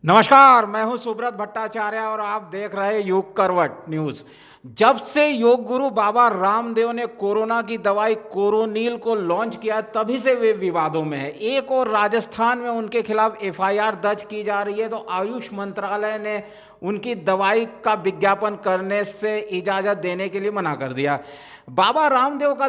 नमस्कार, मैं हूं सुब्रत भट्टाचार्य और आप देख रहे हैं योग करवट न्यूज। जब से योग गुरु बाबा रामदेव ने कोरोना की दवाई कोरोनिल को लॉन्च किया तभी से वे विवादों में है। एक और राजस्थान में उनके खिलाफ एफआईआर दर्ज की जा रही है तो आयुष मंत्रालय ने उनकी दवाई का विज्ञापन करने से इजाज़त देने के लिए मना कर दिया। बाबा रामदेव का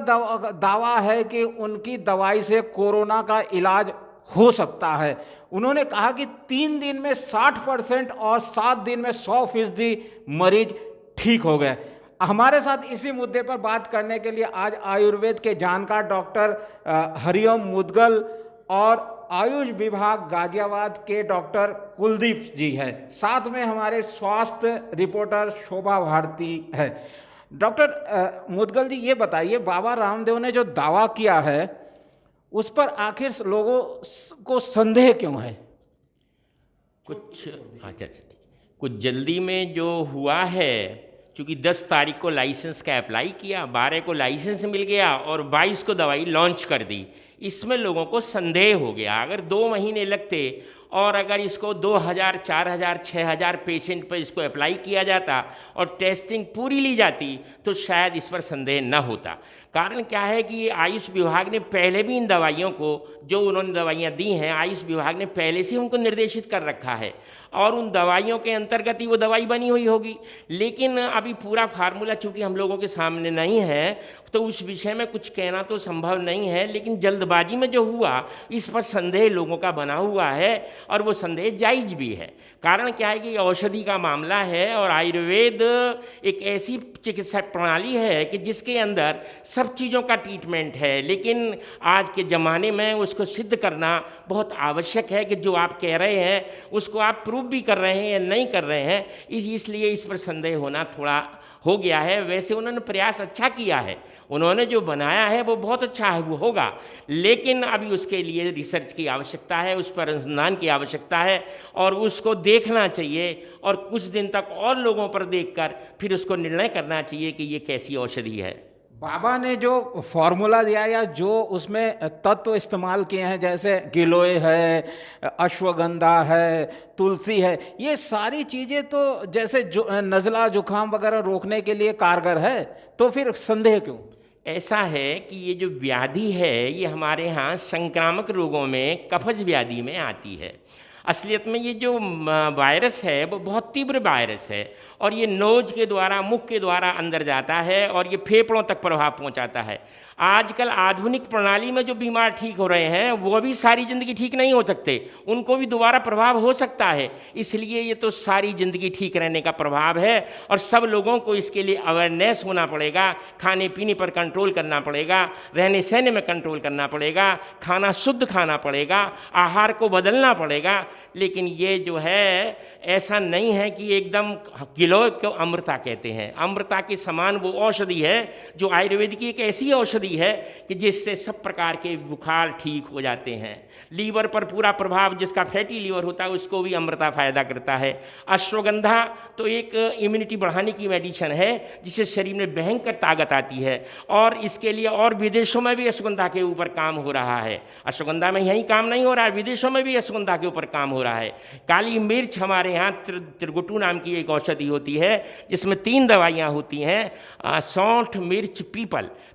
दावा है कि उनकी दवाई से कोरोना का इलाज हो सकता है। उन्होंने कहा कि 3 दिन में 60% और 7 दिन में 100% मरीज ठीक हो गए। हमारे साथ इसी मुद्दे पर बात करने के लिए आज आयुर्वेद के जानकार डॉक्टर हरिओम मुदगल और आयुष विभाग गाजियाबाद के डॉक्टर कुलदीप जी हैं। साथ में हमारे स्वास्थ्य रिपोर्टर शोभा भारती है। डॉक्टर मुदगल जी, ये बताइए, बाबा रामदेव ने जो दावा किया है उस पर आखिर लोगों को संदेह क्यों है? कुछ अच्छा ठीक, कुछ जल्दी में जो हुआ है, क्योंकि 10 तारीख को लाइसेंस का अप्लाई किया, 12 को लाइसेंस मिल गया और 22 को दवाई लॉन्च कर दी। इसमें लोगों को संदेह हो गया। अगर 2 महीने लगते और अगर इसको 2000, 4000, 6000 पेशेंट पर इसको अप्लाई किया जाता और टेस्टिंग पूरी ली जाती तो शायद इस पर संदेह न होता। कारण क्या है कि आयुष विभाग ने पहले भी इन दवाइयों को, जो उन्होंने दवाइयाँ दी हैं, आयुष विभाग ने पहले से उनको निर्देशित कर रखा है और उन दवाइयों के अंतर्गत ही वो दवाई बनी हुई होगी। लेकिन अभी पूरा फार्मूला चूँकि हम लोगों के सामने नहीं है तो उस विषय में कुछ कहना तो संभव नहीं है। लेकिन जल्दबाजी में जो हुआ, इस पर संदेह लोगों का बना हुआ है और वो संदेह जायज़ भी है। कारण क्या है कि औषधि का मामला है और आयुर्वेद एक ऐसी चिकित्सा प्रणाली है कि जिसके अंदर सब चीज़ों का ट्रीटमेंट है। लेकिन आज के ज़माने में उसको सिद्ध करना बहुत आवश्यक है कि जो आप कह रहे हैं उसको आप प्रूव भी कर रहे हैं या नहीं कर रहे हैं। इसलिए इस पर संदेह होना थोड़ा हो गया है। वैसे उन्होंने प्रयास अच्छा किया है, उन्होंने जो बनाया है वो बहुत अच्छा है, वो होगा। लेकिन अभी उसके लिए रिसर्च की आवश्यकता है, उस पर अनुसंधान की आवश्यकता है और उसको देखना चाहिए और कुछ दिन तक और लोगों पर देखकर फिर उसको निर्णय करना चाहिए कि ये कैसी औषधि है। बाबा ने जो फॉर्मूला दिया या जो उसमें तत्व इस्तेमाल किए हैं, जैसे गिलोय है, अश्वगंधा है, तुलसी है, ये सारी चीज़ें तो जैसे नज़ला जुकाम वगैरह रोकने के लिए कारगर है, तो फिर संदेह क्यों? ऐसा है कि ये जो व्याधि है ये हमारे यहाँ संक्रामक रोगों में कफज व्याधि में आती है। असलियत में ये जो वायरस है वो बहुत तीव्र वायरस है और ये नोज के द्वारा, मुख के द्वारा अंदर जाता है और ये फेफड़ों तक प्रभाव पहुंचाता है। आजकल आधुनिक प्रणाली में जो बीमार ठीक हो रहे हैं वो भी सारी ज़िंदगी ठीक नहीं हो सकते, उनको भी दोबारा प्रभाव हो सकता है। इसलिए ये तो सारी ज़िंदगी ठीक रहने का प्रभाव है और सब लोगों को इसके लिए अवेयरनेस होना पड़ेगा। खाने पीने पर कंट्रोल करना पड़ेगा, रहने सहने में कंट्रोल करना पड़ेगा, खाना शुद्ध खाना पड़ेगा, आहार को बदलना पड़ेगा। लेकिन ये जो है ऐसा नहीं है कि एकदम गिलोय को अमृता कहते हैं। अमृता के समान वो औषधि है जो आयुर्वेद की एक ऐसी औषधि है कि जिससे सब प्रकार के बुखार ठीक हो जाते हैं। लीवर पर पूरा प्रभाव, जिसका फैटी लीवर होता है उसको भी अमृता फायदा करता है। अश्वगंधा तो एक इम्यूनिटी बढ़ाने की मेडिसिन है जिससे शरीर में भयंकर ताकत आती है और इसके लिए और विदेशों में भी अश्वगंधा के ऊपर काम हो रहा है। अश्वगंधा में यहीं काम नहीं हो रहा है, विदेशों में भी अश्वगंधा के ऊपर काम हो रहा है। काली मिर्च, हमारे यहाँ त्रिगुटू नाम की एक औषधि होती है जिसमें 3 दवाइयाँ होती हैं, सौंठ, मिर्च,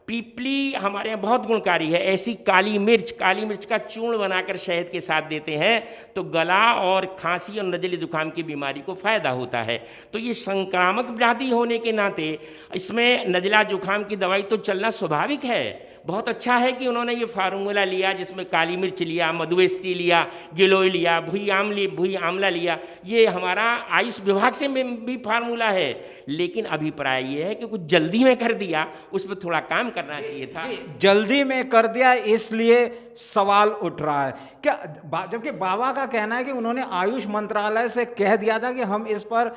पीपली हमारे यहाँ बहुत गुणकारी है। ऐसी काली मिर्च का चूर्ण बनाकर शहद के साथ देते हैं तो गला और खांसी और नज़ले जुकाम की बीमारी को फ़ायदा होता है। तो ये संक्रामक व्याधि होने के नाते इसमें नज़ला जुकाम की दवाई तो चलना स्वाभाविक है। बहुत अच्छा है कि उन्होंने ये फार्मूला लिया जिसमें काली मिर्च लिया, मधुएस्टी लिया, गिलोय लिया, भुई आमला लिया। ये हमारा आयुष विभाग से भी फार्मूला है। लेकिन अभिप्राय ये है कि कुछ जल्दी में कर दिया, उस पर थोड़ा काम करना चाहिए था। जल्दी में कर दिया इसलिए सवाल उठ रहा है क्या? जबकि बाबा का कहना है कि उन्होंने आयुष मंत्रालय से कह दिया था कि हम इस पर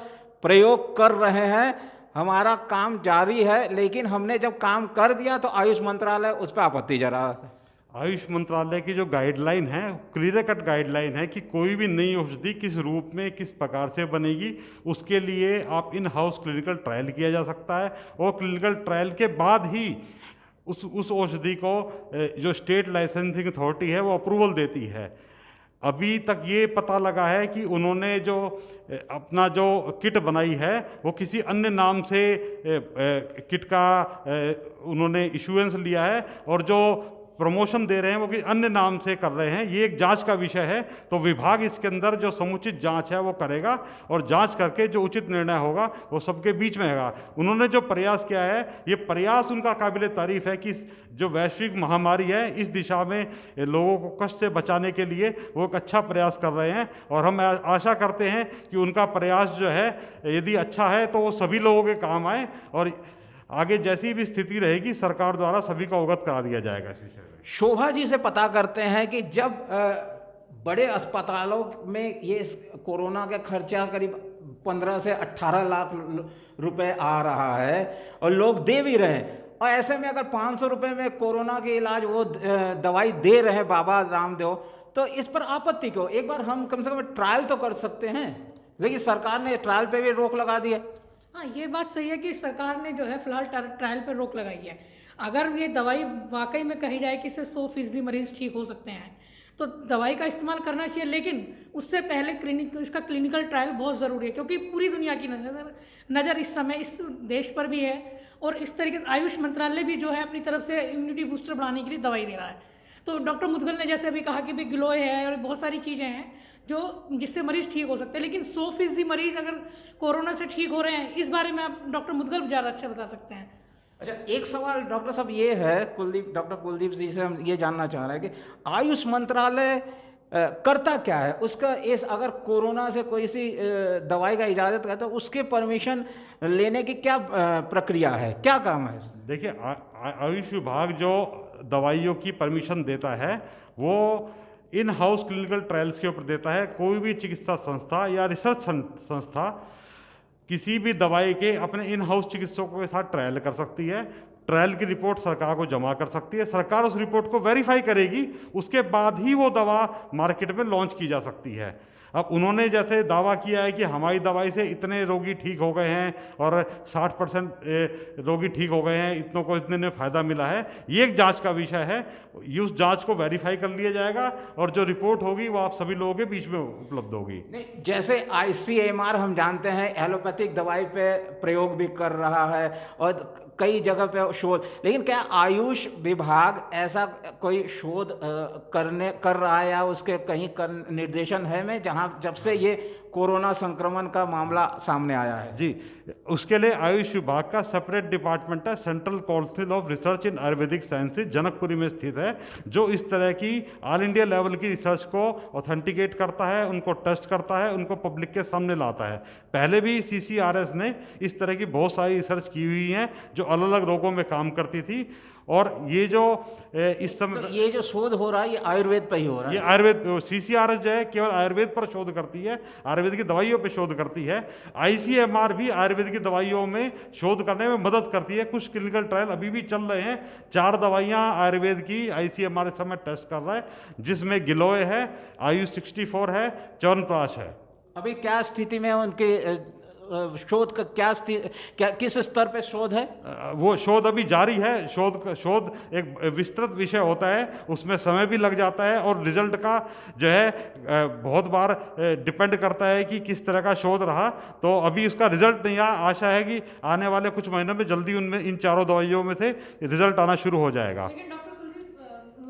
प्रयोग कर रहे हैं, हमारा काम जारी है, लेकिन हमने जब काम कर दिया तो आयुष मंत्रालय उस पर आपत्ति जरा। आयुष मंत्रालय की जो गाइडलाइन है, क्लियर कट गाइडलाइन है कि कोई भी नई औषधि किस रूप में, किस प्रकार से बनेगी, उसके लिए आप इन हाउस क्लिनिकल ट्रायल किया जा सकता है और क्लिनिकल ट्रायल के बाद ही उस औषधि को जो स्टेट लाइसेंसिंग अथॉरिटी है वो अप्रूवल देती है। अभी तक ये पता लगा है कि उन्होंने जो अपना जो किट बनाई है वो किसी अन्य नाम से किट का उन्होंने इशुएंस लिया है, और जो प्रमोशन दे रहे हैं वो कि अन्य नाम से कर रहे हैं। ये एक जांच का विषय है, तो विभाग इसके अंदर जो समुचित जांच है वो करेगा, और जांच करके जो उचित निर्णय होगा वो सबके बीच में होगा। उन्होंने जो प्रयास किया है, ये प्रयास उनका काबिले तारीफ है कि जो वैश्विक महामारी है इस दिशा में लोगों को कष्ट से बचाने के लिए वो एक अच्छा प्रयास कर रहे हैं, और हम आशा करते हैं कि उनका प्रयास जो है यदि अच्छा है तो वो सभी लोगों के काम आए, और आगे जैसी भी स्थिति रहेगी सरकार द्वारा सभी को अवगत करा दिया जाएगा इस विषय में। शोभा जी से पता करते हैं कि जब बड़े अस्पतालों में ये कोरोना का खर्चा करीब 15 से 18 लाख रुपए आ रहा है और लोग दे भी रहे हैं, और ऐसे में अगर 500 रुपए में कोरोना के इलाज वो दवाई दे रहे हैं बाबा रामदेव, तो इस पर आपत्ति क्यों? एक बार हम कम से कम ट्रायल तो कर सकते हैं, लेकिन सरकार ने ट्रायल पे भी रोक लगा दी है। हाँ, ये बात सही है कि सरकार ने जो है फिलहाल ट्रायल पर रोक लगाई है। अगर ये दवाई वाकई में कही जाए कि इससे 100% मरीज ठीक हो सकते हैं तो दवाई का इस्तेमाल करना चाहिए, लेकिन उससे पहले इसका क्लिनिकल ट्रायल बहुत ज़रूरी है, क्योंकि पूरी दुनिया की नज़र इस समय इस देश पर भी है, और इस तरीके से आयुष मंत्रालय भी जो है अपनी तरफ से इम्यूनिटी बूस्टर बढ़ाने के लिए दवाई दे रहा है। तो डॉक्टर मुदगल ने जैसे अभी कहा कि भाई ग्लोए है और बहुत सारी चीज़ें हैं जो जिससे मरीज ठीक हो सकते हैं, लेकिन 100% मरीज अगर कोरोना से ठीक हो रहे हैं, इस बारे में आप डॉक्टर मुदगल ज़्यादा अच्छा बता सकते हैं। अच्छा, एक सवाल डॉक्टर साहब ये है, डॉक्टर कुलदीप जी से हम ये जानना चाह रहे हैं कि आयुष मंत्रालय करता क्या है? उसका इस अगर कोरोना से कोई सी दवाई का इजाज़त करता है, उसके परमिशन लेने की क्या प्रक्रिया है, क्या काम है? देखिए, आयुष विभाग जो दवाइयों की परमिशन देता है वो इन हाउस क्लिनिकल ट्रायल्स के ऊपर देता है। कोई भी चिकित्सा संस्था या रिसर्च संस्था किसी भी दवाई के अपने इन हाउस चिकित्सकों के साथ ट्रायल कर सकती है। ट्रायल की रिपोर्ट सरकार को जमा कर सकती है, सरकार उस रिपोर्ट को वेरीफाई करेगी, उसके बाद ही वो दवा मार्केट में लॉन्च की जा सकती है। अब उन्होंने जैसे दावा किया है कि हमारी दवाई से इतने रोगी ठीक हो गए हैं और 60% रोगी ठीक हो गए हैं, इतनों को इतने में फ़ायदा मिला है, ये एक जांच का विषय है। उस जांच को वेरीफाई कर लिया जाएगा और जो रिपोर्ट होगी वो आप सभी लोगों के बीच में उपलब्ध होगी। नहीं, जैसे ICMR हम जानते हैं एलोपैथिक दवाई पे प्रयोग भी कर रहा है और कई जगह पे शोध, लेकिन क्या आयुष विभाग ऐसा कोई शोध कर रहा है या उसके कहीं निर्देशन है में जहां जब से ये कोरोना संक्रमण का मामला सामने आया है? जी, उसके लिए आयुष विभाग का सेपरेट डिपार्टमेंट है, central council of research in Ayurvedic sciences, Janakpuri में स्थित है, जो इस तरह की ऑल इंडिया लेवल की रिसर्च को ऑथेंटिकेट करता है, उनको टेस्ट करता है, उनको पब्लिक के सामने लाता है। पहले भी CCRS ने इस तरह की बहुत सारी रिसर्च की हुई हैं जो अलग अलग रोगों में काम करती थी, और ये जो इस समय तो ये जो शोध हो रहा है ये आयुर्वेद पे ही हो रहा है? ये आयुर्वेद, CCRS जो है केवल आयुर्वेद पर शोध करती है, आयुर्वेद की दवाइयों पर शोध करती है। ICMR भी आयुर्वेद की दवाइयों में शोध करने में मदद करती है। कुछ क्लिनिकल ट्रायल अभी भी चल रहे हैं, 4 दवाइयाँ आयुर्वेद की ICMR इस समय टेस्ट कर रहा है, जिसमें गिलोय है, आयुष 64 है, च्यवनप्राश है। अभी क्या स्थिति में उनके शोध का क्या किस स्तर पे शोध है? वो शोध अभी जारी है। शोध एक विस्तृत विषय होता है, उसमें समय भी लग जाता है और रिजल्ट का जो है बहुत बार डिपेंड करता है कि किस तरह का शोध रहा। तो अभी उसका रिजल्ट नहीं आया, आशा है कि आने वाले कुछ महीनों में जल्दी उनमें इन 4 दवाइयों में से रिजल्ट आना शुरू हो जाएगा। लेकिन डॉक्टर कुलदीप,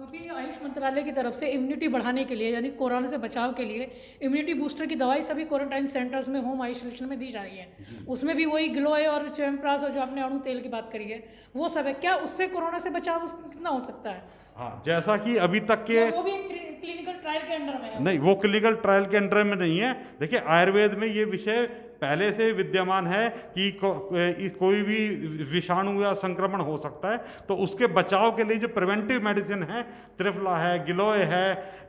अभी आयुष मंत्रालय की तरफ से इम्यूनिटी बढ़ाने के लिए, यानी कोरोना से बचाव के लिए इम्यूनिटी बूस्टर की दवाई सभी क्वारंटाइन सेंटर्स में होम आइसोलेशन में दी जा रही है। उसमें भी वही ग्लोए और च्यवनप्राश और जो आपने अणु तेल की बात करी है वो सब है। क्या उससे कोरोना से बचाव कितना हो सकता है? हाँ, जैसा कि अभी तक के वो भी क्लिनिकल ट्रायल के अंडर में है? नहीं, वो क्लिनिकल ट्रायल के अंडर में नहीं है। देखिए, आयुर्वेद में ये विषय पहले से विद्यमान है कि कोई भी विषाणु या संक्रमण हो सकता है, तो उसके बचाव के लिए जो प्रिवेंटिव मेडिसिन है, त्रिफला है, गिलोय है,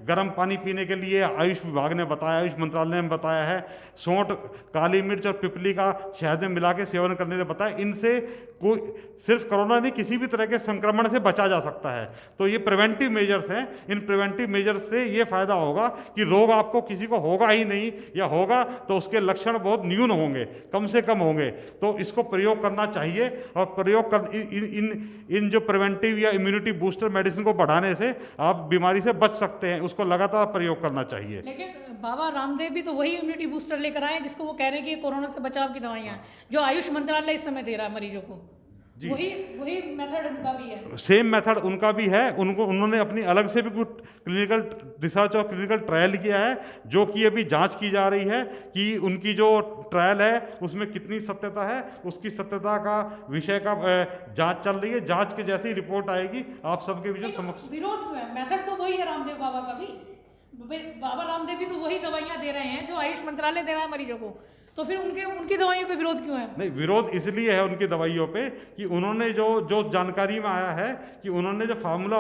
गर्म पानी पीने के लिए आयुष विभाग ने बताया, आयुष मंत्रालय ने बताया है, सौंठ, काली मिर्च और पिपली का शहद में मिला के सेवन करने ने बताया। इनसे कोई सिर्फ कोरोना नहीं, किसी भी तरह के संक्रमण से बचा जा सकता है। तो ये प्रिवेंटिव मेजर्स हैं। इन प्रिवेंटिव मेजर्स से ये फायदा होगा कि रोग आपको किसी को होगा ही नहीं, या होगा तो उसके लक्षण बहुत न्यून होंगे, कम से कम होंगे। तो इसको प्रयोग करना चाहिए और प्रयोग कर इन जो प्रिवेंटिव या इम्यूनिटी बूस्टर मेडिसिन को बढ़ाने से आप बीमारी से बच सकते हैं, उसको लगातार प्रयोग करना चाहिए। लेकिन बाबा रामदेव भी तो वही इम्यूनिटी बूस्टर लेकर आए हैं जिसको वो कह रहे हैं कि ये कोरोना से बचाव की दवाइयाँ हैं, जो आयुष मंत्रालय इस समय दे रहा है मरीजों को। वही मेथड उनका भी है, सेम मेथड उनका भी है। उन्होंने अपनी अलग से भी कुछ क्लिनिकल रिसर्च और क्लिनिकल ट्रायल किया है, जो कि अभी जांच की जा रही है कि उनकी जो ट्रायल है उसमें कितनी सत्यता है। उसकी सत्यता का विषय का जांच चल रही है। जांच के जैसी रिपोर्ट आएगी आप सबके बीच समक्ष। विरोध क्यों है? मेथड तो वही है रामदेव बाबा का भी। बाबा रामदेव भी तो वही दवाइयाँ दे रहे हैं जो आयुष मंत्रालय दे रहा है मरीजों को, तो फिर उनकी दवाइयों पे विरोध क्यों है? नहीं, विरोध इसलिए है उनकी दवाइयों पे कि उन्होंने जो जानकारी में आया है कि उन्होंने जो फार्मूला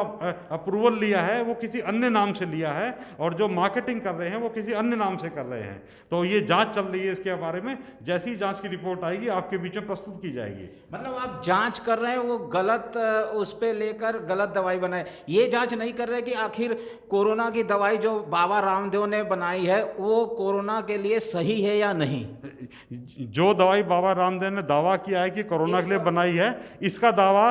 अप्रूवल लिया है वो किसी अन्य नाम से लिया है और जो मार्केटिंग कर रहे हैं वो किसी अन्य नाम से कर रहे हैं। तो ये जांच चल रही है इसके बारे में। जैसी जांच की रिपोर्ट आएगी आपके बीच में प्रस्तुत की जाएगी। मतलब आप जांच कर रहे हैं वो गलत उस पे लेकर गलत दवाई बनाए, ये जांच नहीं कर रहे कि आखिर कोरोना की दवाई जो बाबा रामदेव ने बनाई है वो कोरोना के लिए सही है या नहीं। जो दवाई बाबा रामदेव ने दावा किया है कि कोरोना के लिए बनाई है, इसका दावा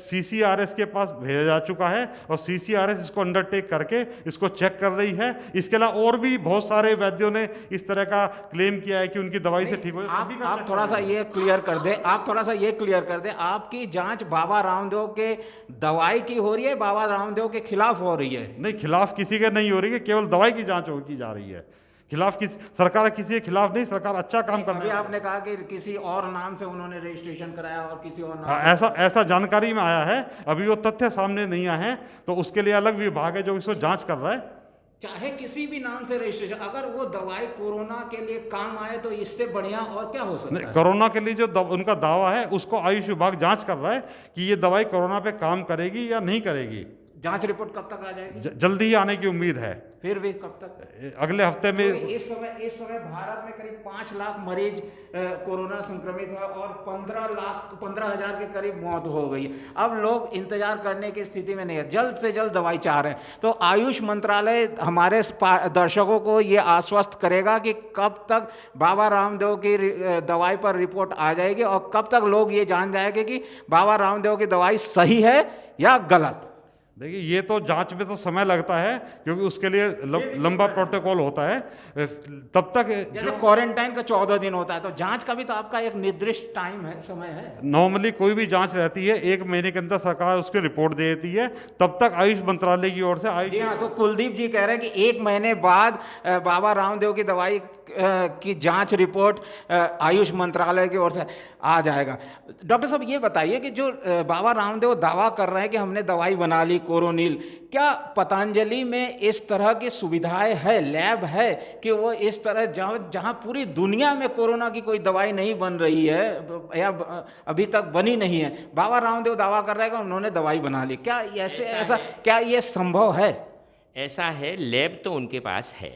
CCRS के पास भेजा जा चुका है और CCRS इसको अंडरटेक करके इसको चेक कर रही है। इसके अलावा और भी बहुत सारे वैद्यों ने इस तरह का क्लेम किया है कि उनकी दवाई से ठीक हो। आप थोड़ा सा ये क्लियर कर दे, आपकी जांच बाबा रामदेव के दवाई की हो रही है, बाबा रामदेव के खिलाफ हो रही है? नहीं, खिलाफ किसी के नहीं हो रही है, केवल दवाई की जांच की जा रही है। खिलाफ सरकार किसी के खिलाफ नहीं, सरकार अच्छा काम कर रही है। आपने कहा कि किसी और नाम से उन्होंने रजिस्ट्रेशन कराया और किसी और नाम ऐसा जानकारी में आया है। अभी वो तथ्य सामने नहीं आए हैं, तो उसके लिए अलग विभाग है जो इसको जांच कर रहा है। चाहे किसी भी नाम से रजिस्ट्रेशन, अगर वो दवाई कोरोना के लिए काम आए तो इससे बढ़िया और क्या हो सकता है? कोरोना के लिए जो उनका दावा है उसको आयुष विभाग जांच कर रहा है कि ये दवाई कोरोना पे काम करेगी या नहीं करेगी। जांच रिपोर्ट कब तक आ जाएगी? जल्दी ही आने की उम्मीद है। फिर भी कब तक? अगले हफ्ते में। इस समय भारत में करीब 5 लाख मरीज कोरोना संक्रमित हुआ और 15,000 के करीब मौत हो गई। अब लोग इंतजार करने की स्थिति में नहीं है, जल्द से जल्द दवाई चाह रहे हैं। तो आयुष मंत्रालय हमारे दर्शकों को ये आश्वस्त करेगा कि कब तक बाबा रामदेव की दवाई पर रिपोर्ट आ जाएगी और कब तक लोग ये जान जाएंगे कि बाबा रामदेव की दवाई सही है या गलत। देखिए, ये तो जांच में तो समय लगता है क्योंकि उसके लिए लंबा प्रोटोकॉल होता है। तब तक जैसे क्वारंटाइन का 14 दिन होता है, तो जांच का भी तो आपका एक निर्दिष्ट टाइम है, समय है। नॉर्मली कोई भी जांच रहती है 1 महीने के अंदर सरकार उसकी रिपोर्ट दे देती है। तब तक आयुष मंत्रालय की ओर से जी हाँ, तो कुलदीप जी कह रहे हैं कि 1 महीने बाद बाबा रामदेव की दवाई की जांच रिपोर्ट आयुष मंत्रालय की ओर से आ जाएगा। डॉक्टर साहब ये बताइए कि जो बाबा रामदेव दावा कर रहे हैं कि हमने दवाई बना ली कोरोनिल, क्या पतंजलि में इस तरह की सुविधाएं है, लैब है कि वो इस तरह जहां पूरी दुनिया में कोरोना की कोई दवाई नहीं बन रही है या अभी तक बनी नहीं है, बाबा रामदेव दावा कर रहे हैं कि उन्होंने दवाई बना ली, क्या ऐसा क्या ये संभव है? ऐसा है, लैब तो उनके पास है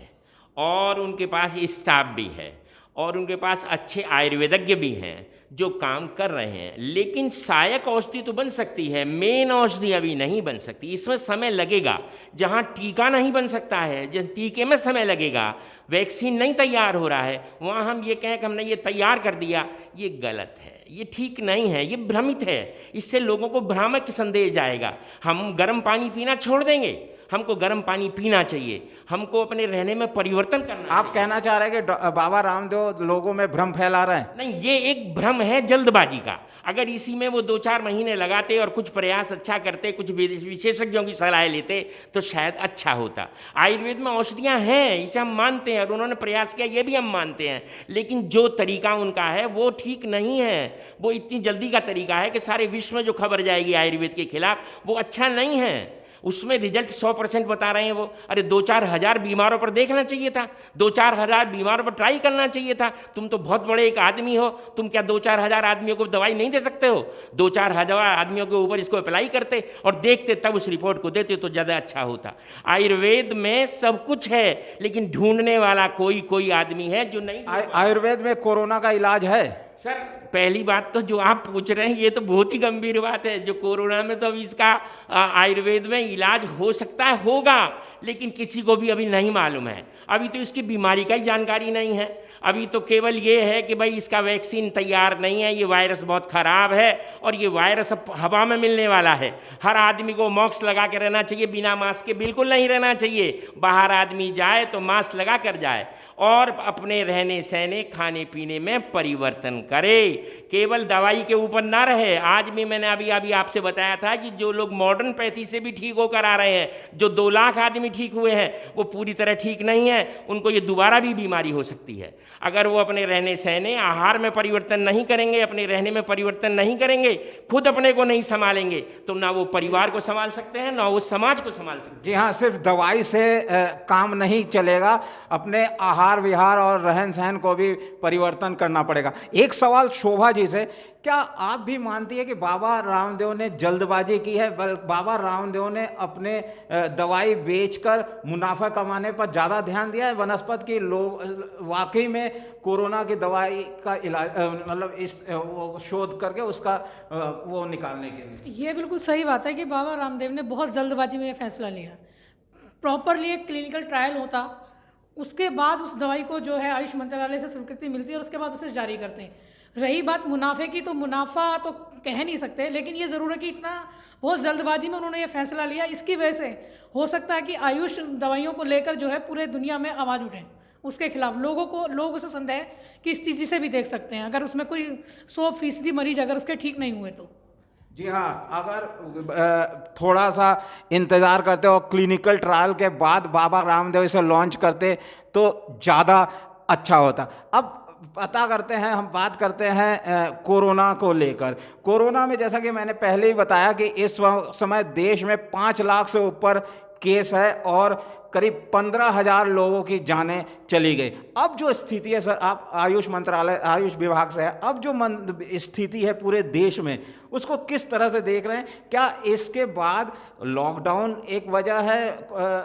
और उनके पास स्टाफ भी है और उनके पास अच्छे आयुर्वेदज्ञ भी हैं जो काम कर रहे हैं। लेकिन सहायक औषधि तो बन सकती है, मेन औषधि अभी नहीं बन सकती। इसमें समय लगेगा। जहाँ टीका नहीं बन सकता है, जहाँ टीके में समय लगेगा, वैक्सीन नहीं तैयार हो रहा है, वहाँ हम ये कहें कि हमने ये तैयार कर दिया, ये गलत है, ये ठीक नहीं है, ये भ्रमित है। इससे लोगों को भ्रामक संदेश जाएगा। हम गर्म पानी पीना छोड़ देंगे, हमको गर्म पानी पीना चाहिए, हमको अपने रहने में परिवर्तन करना। आप कहना चाह रहे हैं कि बाबा रामदेव लोगों में भ्रम फैला रहे हैं? नहीं, ये एक भ्रम है जल्दबाजी का। अगर इसी में वो 2-4 महीने लगाते और कुछ प्रयास अच्छा करते, कुछ विशेषज्ञों की सलाह लेते तो शायद अच्छा होता। आयुर्वेद में औषधियाँ हैं, इसे हम मानते हैं और उन्होंने प्रयास किया, ये भी हम मानते हैं। लेकिन जो तरीका उनका है वो ठीक नहीं है। वो इतनी जल्दी का तरीका है कि सारे विश्व में जो खबर जाएगी आयुर्वेद के खिलाफ, वो अच्छा नहीं है। उसमें रिजल्ट 100% बता रहे हैं वो। अरे 2-4 हज़ार बीमारों पर देखना चाहिए था, 2-4 हज़ार बीमारों पर ट्राई करना चाहिए था। तुम तो बहुत बड़े एक आदमी हो, तुम क्या 2-4 हज़ार आदमियों को दवाई नहीं दे सकते हो? 2-4 हज़ार आदमियों के ऊपर इसको अप्लाई करते और देखते, तब उस रिपोर्ट को देते तो ज़्यादा अच्छा होता। आयुर्वेद में सब कुछ है, लेकिन ढूंढने वाला कोई आदमी है जो नहीं। आयुर्वेद में कोरोना का इलाज है? सर पहली बात तो जो आप पूछ रहे हैं ये तो बहुत ही गंभीर बात है। जो कोरोना में तो अभी इसका आयुर्वेद में इलाज हो सकता है, होगा, लेकिन किसी को भी अभी नहीं मालूम है। अभी तो इसकी बीमारी का ही जानकारी नहीं है। अभी तो केवल ये है कि भाई इसका वैक्सीन तैयार नहीं है, ये वायरस बहुत ख़राब है और ये वायरस अब हवा में मिलने वाला है। हर आदमी को मास्क लगा के रहना चाहिए, बिना मास्क के बिल्कुल नहीं रहना चाहिए। बाहर आदमी जाए तो मास्क लगा कर जाए और अपने रहने सहने खाने पीने में परिवर्तन करे, केवल दवाई के ऊपर ना रहे। आज भी मैंने अभी आपसे बताया था कि जो लोग मॉडर्न पैथी से भी ठीक होकर आ रहे हैं, जो 2 लाख आदमी ठीक हुए हैं, वो पूरी तरह ठीक नहीं है, उनको ये दोबारा भी बीमारी हो सकती है। अगर वो अपने रहने सहने आहार में परिवर्तन नहीं करेंगे, अपने रहने में परिवर्तन नहीं करेंगे, खुद अपने को नहीं संभालेंगे, तो ना वो परिवार को संभाल सकते हैं, ना वो समाज को संभाल सकते हैं। जी हाँ, सिर्फ दवाई से काम नहीं चलेगा, अपने आहार विहार और रहन सहन को भी परिवर्तन करना पड़ेगा। एक सवाल शोभा जी से, क्या आप भी मानती है कि बाबा रामदेव ने जल्दबाजी की है? बाबा रामदेव ने अपने दवाई बेचकर मुनाफा कमाने पर ज़्यादा ध्यान दिया है वनस्पति की लोग वाकई में कोरोना की दवाई का इलाज मतलब इस वो शोध करके उसका वो निकालने के लिए? ये बिल्कुल सही बात है कि बाबा रामदेव ने बहुत जल्दबाजी में ये फैसला लिया। प्रॉपरली एक क्लिनिकल ट्रायल होता, उसके बाद उस दवाई को जो है आयुष मंत्रालय से स्वीकृति मिलती है और उसके बाद उसे जारी करते हैं। रही बात मुनाफे की, तो मुनाफा तो कह नहीं सकते, लेकिन ये ज़रूर है कि इतना बहुत जल्दबाजी में उन्होंने ये फैसला लिया। इसकी वजह से हो सकता है कि आयुष दवाइयों को लेकर जो है पूरे दुनिया में आवाज़ उठे, उसके खिलाफ लोग उसे संदेह कि इस चीज़ से भी देख सकते हैं, अगर उसमें कोई 100% मरीज अगर उसके ठीक नहीं हुए तो। जी हाँ, अगर थोड़ा सा इंतज़ार करते और क्लिनिकल ट्रायल के बाद बाबा रामदेव इसे लॉन्च करते तो ज़्यादा अच्छा होता। अब पता करते हैं, हम बात करते हैं कोरोना को लेकर। कोरोना में जैसा कि मैंने पहले ही बताया कि इस समय देश में 5 लाख से ऊपर केस है और करीब 15,000 लोगों की जानें चली गई। अब जो स्थिति है सर, आप आयुष मंत्रालय आयुष विभाग से है, अब जो स्थिति है पूरे देश में, उसको किस तरह से देख रहे हैं? क्या इसके बाद लॉकडाउन एक वजह है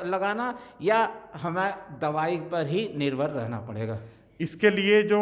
लगाना, या हमें दवाई पर ही निर्भर रहना पड़ेगा? इसके लिए जो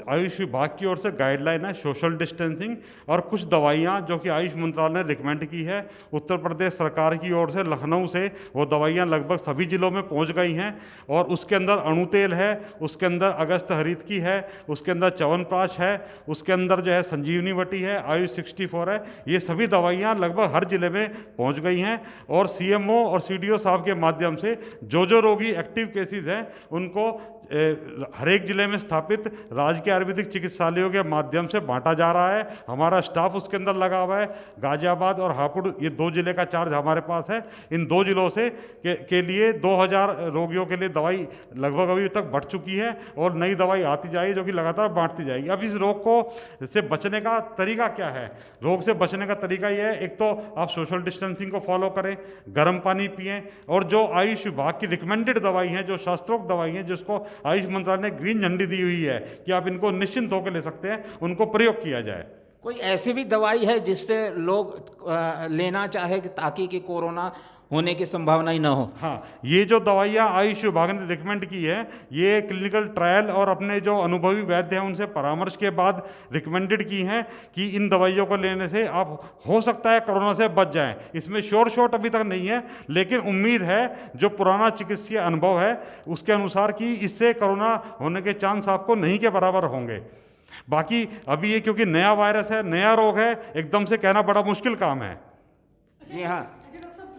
आयुष विभाग की ओर से गाइडलाइन है, सोशल डिस्टेंसिंग और कुछ दवाइयाँ जो कि आयुष मंत्रालय ने रिकमेंड की है, उत्तर प्रदेश सरकार की ओर से लखनऊ से वो दवाइयाँ लगभग सभी जिलों में पहुँच गई हैं। और उसके अंदर अणु तेल है, उसके अंदर अगस्त हरित की है, उसके अंदर च्यवनप्राश है, उसके अंदर जो है संजीवनी वटी है, आयुष 64 है। ये सभी दवाइयाँ लगभग हर जिले में पहुँच गई हैं और CMO और CDO साहब के माध्यम से जो रोगी एक्टिव केसेज हैं उनको हर एक जिले में स्थापित राजकीय आयुर्वेदिक चिकित्सालयों के माध्यम से बांटा जा रहा है। हमारा स्टाफ उसके अंदर लगा हुआ है। गाजियाबाद और हापुड़, ये 2 जिले का चार्ज हमारे पास है। इन 2 जिलों से के लिए 2000 रोगियों के लिए दवाई लगभग अभी तक बढ़ चुकी है और नई दवाई आती जाएगी जो कि लगातार बांटती जाएगी। अब इस रोग को से बचने का तरीका क्या है? रोग से बचने का तरीका यह है, एक तो आप सोशल डिस्टेंसिंग को फॉलो करें, गर्म पानी पिएं और जो आयुष विभाग की रिकमेंडेड दवाई हैं, जो शास्त्रोक्त दवाई हैं, जिसको आयुष मंत्रालय ने ग्रीन झंडी दी हुई है कि आप इनको निश्चिंत होकर ले सकते हैं, उनको प्रयोग किया जाए। कोई ऐसी भी दवाई है जिससे लोग लेना चाहे ताकि कि कोरोना होने की संभावना ही ना हो? हाँ, ये जो दवाइयाँ आयुष विभाग ने रिकमेंड की है, ये क्लिनिकल ट्रायल और अपने जो अनुभवी वैद्य हैं उनसे परामर्श के बाद रिकमेंडेड की हैं कि इन दवाइयों को लेने से आप हो सकता है कोरोना से बच जाएं। इसमें श्योर शॉट अभी तक नहीं है, लेकिन उम्मीद है जो पुराना चिकित्सीय अनुभव है उसके अनुसार कि इससे कोरोना होने के चांस आपको नहीं के बराबर होंगे। बाकी अभी ये क्योंकि नया वायरस है, नया रोग है, एकदम से कहना बड़ा मुश्किल काम है। जी हाँ,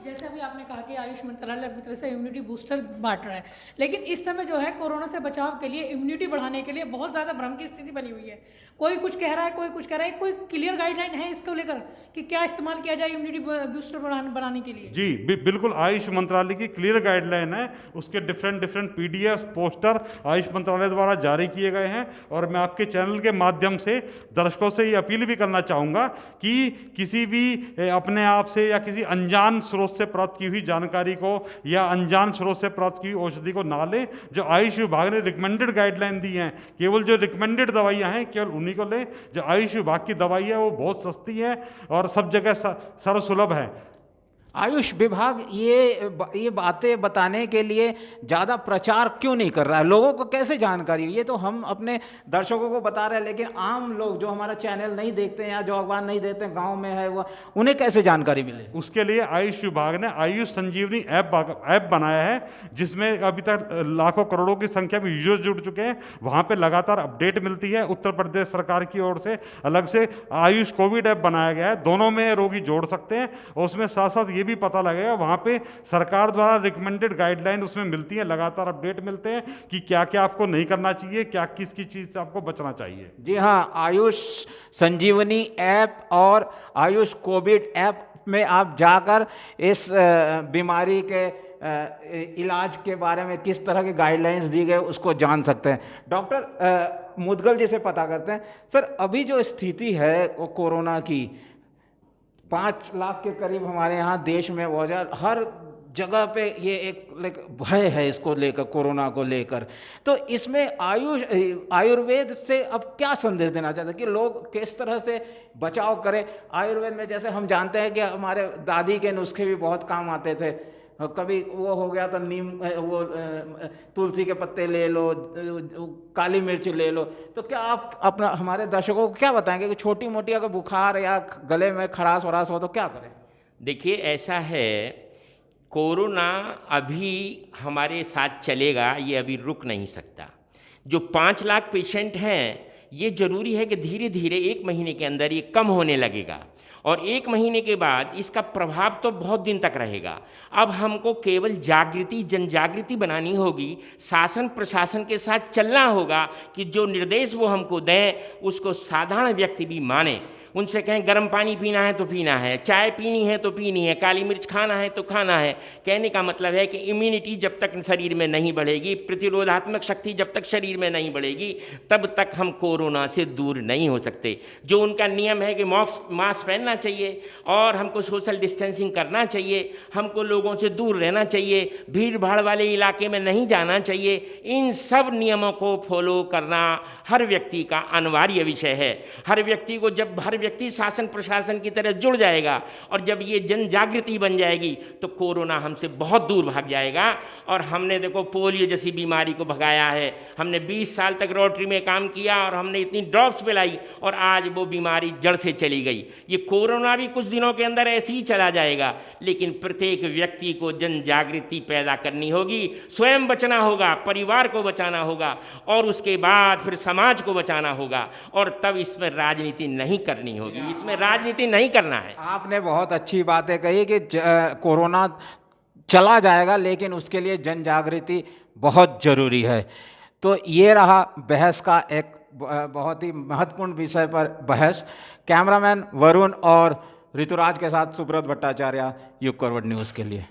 जैसे अभी आपने कहा कि आयुष मंत्रालय अपनी तरह से इम्यूनिटी बूस्टर बांट रहा है, लेकिन इस समय जो है कोरोना से बचाव के लिए, इम्यूनिटी बढ़ाने के लिए बहुत ज़्यादा भ्रम की स्थिति बनी हुई है। कोई कुछ कह रहा है, कोई कुछ कह रहा है। कोई क्लियर गाइडलाइन है इसको लेकर कि क्या इस्तेमाल किया जाए इम्यूनिटी बूस्टर बनाने के लिए? जी बिल्कुल, आयुष मंत्रालय की क्लियर गाइडलाइन है। उसके डिफरेंट PDF पोस्टर आयुष मंत्रालय द्वारा जारी किए गए हैं। और मैं आपके चैनल के माध्यम से दर्शकों से ये अपील भी करना चाहूँगा कि किसी भी अपने आप से या किसी अनजान स्रोत से प्राप्त की हुई जानकारी को या अनजान स्रोत से प्राप्त की हुई औषधि को ना लें। जो आयुष विभाग ने रिकमेंडेड गाइडलाइन दी हैं, केवल जो रिकमेंडेड दवाइयाँ हैं केवल उन्हीं को लें। जो आयुष विभाग की दवाई है वो बहुत सस्ती है और सब जगह सर्वसुलभ है। आयुष विभाग ये बातें बताने के लिए ज़्यादा प्रचार क्यों नहीं कर रहा है? लोगों को कैसे जानकारी? ये तो हम अपने दर्शकों को बता रहे हैं, लेकिन आम लोग जो हमारा चैनल नहीं देखते हैं या जो अखबार नहीं देखते हैं, गांव में है वो, उन्हें कैसे जानकारी मिले? उसके लिए आयुष विभाग ने आयुष संजीवनी ऐप बनाया है, जिसमें अभी तक लाखों करोड़ों की संख्या में यूजर जुड़ चुके हैं। वहाँ पे लगातार अपडेट मिलती है। उत्तर प्रदेश सरकार की ओर से अलग से आयुष कोविड ऐप बनाया गया है, दोनों में रोगी जोड़ सकते हैं और उसमें साथ साथ ये भी पता लगेगा, वहाँ पे सरकार द्वारा रिकमेंडेड गाइडलाइन उसमें मिलती है, लगातार अपडेट मिलते हैं कि क्या क्या आपको नहीं करना चाहिए, क्या किसकी चीज़ से आपको बचना चाहिए। जी हाँ, आयुष संजीवनी ऐप और आयुष कोविड ऐप में आप जाकर इस बीमारी के इलाज के बारे में किस तरह के गाइडलाइंस दी गए उसको जान सकते हैं। डॉक्टर मुदगल जी से पता करते हैं, सर अभी जो स्थिति है वो कोरोना की, 5 लाख के करीब हमारे यहाँ देश में वजह, हर जगह पे ये एक भय है इसको लेकर, कोरोना को लेकर। तो इसमें आयुर्वेद से अब क्या संदेश देना चाहते हैं कि लोग किस तरह से बचाव करें? आयुर्वेद में जैसे हम जानते हैं कि हमारे दादी के नुस्खे भी बहुत काम आते थे, कभी वो हो गया तो नीम, वो तुलसी के पत्ते ले लो, काली मिर्च ले लो। तो क्या आप अपना हमारे दर्शकों को क्या बताएंगे कि छोटी मोटी अगर बुखार या गले में खराश वराश हो तो क्या करें? देखिए, ऐसा है, कोरोना अभी हमारे साथ चलेगा, ये अभी रुक नहीं सकता। जो 5 लाख पेशेंट हैं, ये जरूरी है कि धीरे धीरे 1 महीने के अंदर ये कम होने लगेगा और 1 महीने के बाद इसका प्रभाव तो बहुत दिन तक रहेगा। अब हमको केवल जागृति, जन जागृति बनानी होगी, शासन प्रशासन के साथ चलना होगा कि जो निर्देश वो हमको दें उसको साधारण व्यक्ति भी माने। उनसे कहें गर्म पानी पीना है तो पीना है, चाय पीनी है तो पीनी है, काली मिर्च खाना है तो खाना है। कहने का मतलब है कि इम्यूनिटी जब तक शरीर में नहीं बढ़ेगी, प्रतिरोधात्मक शक्ति जब तक शरीर में नहीं बढ़ेगी, तब तक हम कोरोना से दूर नहीं हो सकते। जो उनका नियम है कि मास्क पहनना चाहिए और हमको सोशल डिस्टेंसिंग करना चाहिए, हमको लोगों से दूर रहना चाहिए, भीड़ भाड़ वाले इलाके में नहीं जाना चाहिए, इन सब नियमों को फॉलो करना हर व्यक्ति का अनिवार्य विषय है। हर व्यक्ति को, जब हर व्यक्ति शासन प्रशासन की तरह जुड़ जाएगा और जब ये जन जागृति बन जाएगी तो कोरोना हमसे बहुत दूर भाग जाएगा। और हमने देखो पोलियो जैसी बीमारी को भगाया है, हमने 20 साल तक रोटरी में काम किया और हमने इतनी ड्रॉप्स पिलाई और आज वो बीमारी जड़ से चली गई। ये कोरोना भी कुछ दिनों के अंदर ऐसे ही चला जाएगा, लेकिन प्रत्येक व्यक्ति को जन जागृति पैदा करनी होगी, स्वयं बचना होगा, परिवार को बचाना होगा और उसके बाद फिर समाज को बचाना होगा। और तब इसमें राजनीति नहीं करनी होगी, इसमें राजनीति नहीं करना है। आपने बहुत अच्छी बातें कही कि कोरोना चला जाएगा, लेकिन उसके लिए जन जागृति बहुत जरूरी है। तो ये रहा बहस का एक बहुत ही महत्वपूर्ण विषय पर बहस। कैमरामैन वरुण और ऋतुराज के साथ सुब्रत भट्टाचार्य, युग करवट न्यूज़ के लिए।